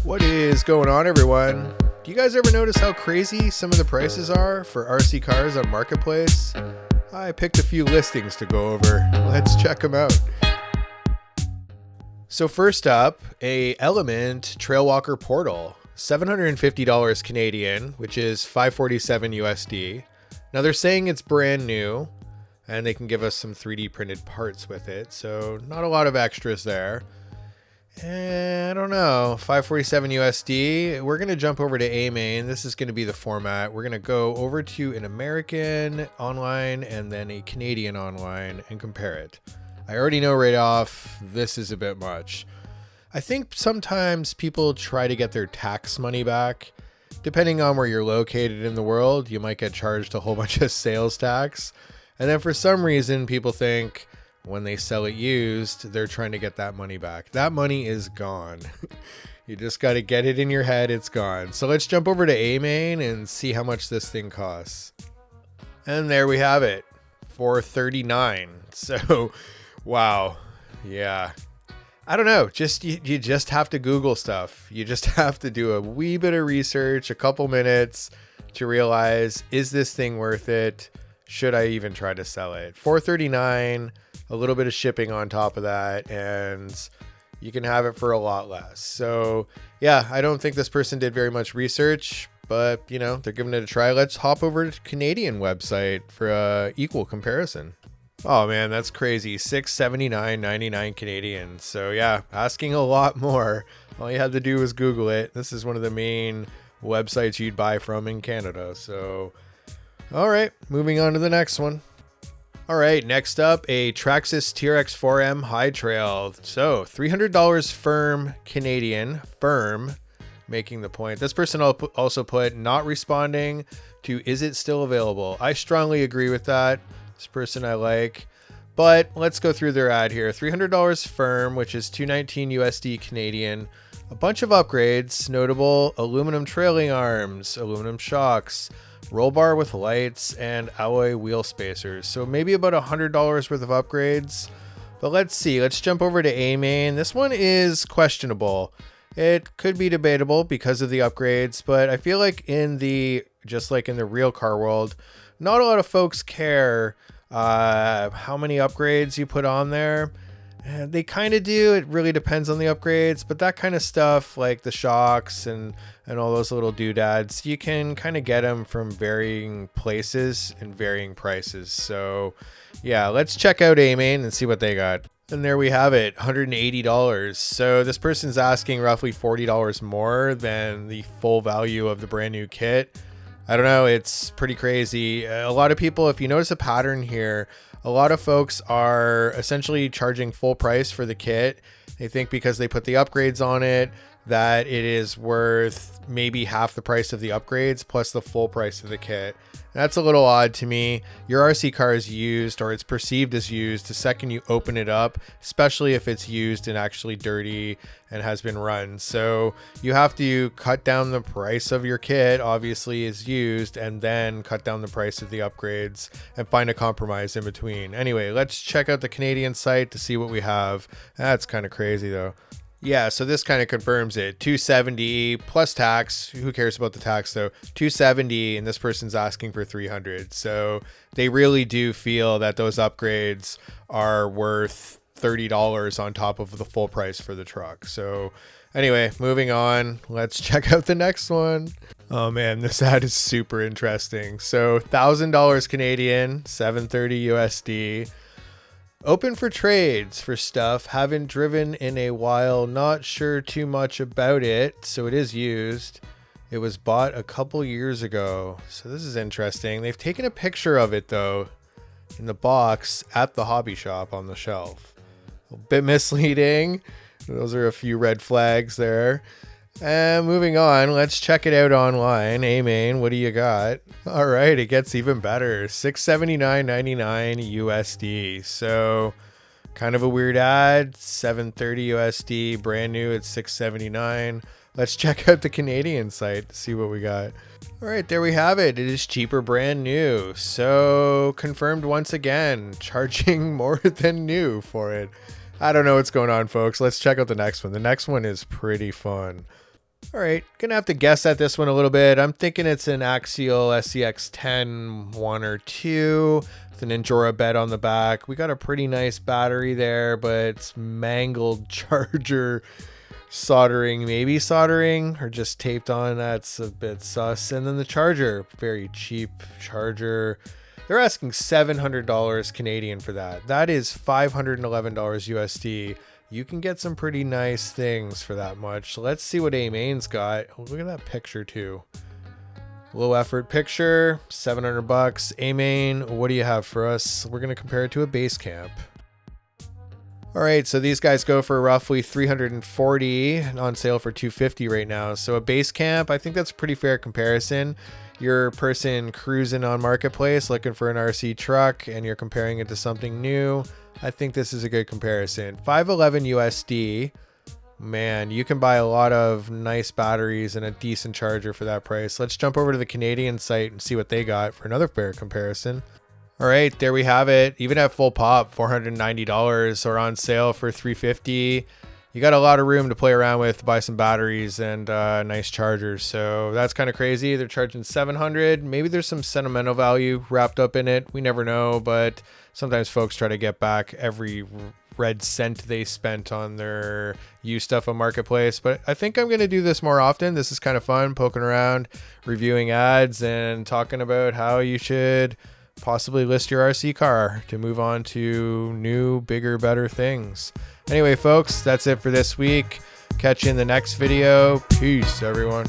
What is going on, everyone? Do you guys ever notice how crazy some of the prices are for RC cars on Marketplace? I picked a few listings to go over. Let's check them out. So first up, a Element Trailwalker Portal, $750 Canadian, which is $547 USD. Now they're saying it's brand new, and they can give us some 3D printed parts with it, so not a lot of extras there. I don't know, 547 USD. We're going to jump over to AMain. This is going to be the format. We're going to go over to an American online and then a Canadian online and compare it. I already know right off, this is a bit much. I think sometimes people try to get their tax money back. Depending on where you're located in the world, you might get charged a whole bunch of sales tax. And then for some reason, people think when they sell it used, they're trying to get that money back. That money is gone. You just got to get it in your head. It's gone. So let's jump over to AMain and see how much this thing costs. And there we have it, $439. So, wow. Yeah. I don't know. You just have to Google stuff. You just have to do a wee bit of research, a couple minutes to realize, is this thing worth it? Should I even try to sell it? $439. A little bit of shipping on top of that, and you can have it for a lot less. So yeah, I don't think this person did very much research, but you know, they're giving it a try. Let's hop over to the Canadian website for a equal comparison. Oh man, that's crazy. $679.99 Canadian. So yeah, asking a lot more. All you had to do was Google it. This is one of the main websites you'd buy from in Canada. So all right, moving on to the next one. All right, next up, a Traxxas TRX4M High Trail. So $300 firm Canadian, firm, making the point. This person also put not responding to is it still available. I strongly agree with that. This person I like. But let's go through their ad here. $300 firm, which is $219 USD Canadian. A bunch of upgrades, notable aluminum trailing arms, aluminum shocks, roll bar with lights, and alloy wheel spacers. So maybe about $100 worth of upgrades. But let's see. Let's jump over to AMain. This one is questionable. It could be debatable because of the upgrades, but I feel like just like in the real car world, not a lot of folks care how many upgrades you put on there. They kind of do. It really depends on the upgrades, but that kind of stuff like the shocks and all those little doodads, you can kind of get them from varying places and varying prices. So yeah, let's check out AMain and see what they got. And there we have it, $180. So this person's asking roughly $40 more than the full value of the brand new kit. I don't know. It's pretty crazy. A lot of people, if you notice a pattern here, a lot of folks are essentially charging full price for the kit. They think because they put the upgrades on it that it is worth maybe half the price of the upgrades plus the full price of the kit. That's a little odd to me. Your RC car is used, or it's perceived as used, the second you open it up, especially if it's used and actually dirty and has been run. So you have to cut down the price of your kit, obviously is used, and then cut down the price of the upgrades and find a compromise in between. Anyway, let's check out the Canadian site to see what we have. That's kind of crazy though. Yeah, so this kind of confirms it. $270 plus tax. Who cares about the tax though? $270, and this person's asking for $300. So they really do feel that those upgrades are worth $30 on top of the full price for the truck. So anyway, moving on. Let's check out the next one. Oh man, this ad is super interesting. So $1,000 Canadian, $730 USD. Open for trades for stuff. Haven't driven in a while. Not sure too much about it. So it is used. It was bought a couple years ago. So this is interesting. They've taken a picture of it though in the box at the hobby shop on the shelf. A bit misleading. Those are a few red flags there. And moving on, let's check it out online. AMain, what do you got? All right, it gets even better. $679.99 USD. So kind of a weird ad. $730 USD, brand new at $679. Let's check out the Canadian site to see what we got. All right, there we have it. It is cheaper, brand new. So confirmed once again, charging more than new for it. I don't know what's going on, folks. Let's check out the next one. The next one is pretty fun. All right, gonna have to guess at this one a little bit. I'm thinking it's an Axial SCX10 1 or 2 with an Injora bed on the back. We got a pretty nice battery there, but it's mangled charger soldering, maybe soldering or just taped on. That's a bit sus. And then the charger, very cheap charger. They're asking $700 Canadian for that. That is $511 USD. You can get some pretty nice things for that much. So let's see what AMain's got. Oh, look at that picture too. Low effort picture, 700 bucks. AMain, what do you have for us? We're going to compare it to a Basecamp. All right, so these guys go for roughly 340 on sale for 250 right now. So a Basecamp, I think that's a pretty fair comparison. You're a person cruising on Marketplace looking for an RC truck and you're comparing it to something new. I think this is a good comparison. 511 USD. Man, you can buy a lot of nice batteries and a decent charger for that price. Let's jump over to the Canadian site and see what they got for another fair comparison. All right, there we have it. Even at full pop, $490 or on sale for $350. You got a lot of room to play around with, buy some batteries and nice chargers. So that's kind of crazy. They're charging $700. Maybe there's some sentimental value wrapped up in it. We never know, but sometimes folks try to get back every red cent they spent on their used stuff on Marketplace. But I think I'm going to do this more often. This is kind of fun, poking around, reviewing ads and talking about how you should possibly list your RC car to move on to new, bigger, better things. Anyway, folks, that's it for this week. Catch you in the next video. Peace, everyone.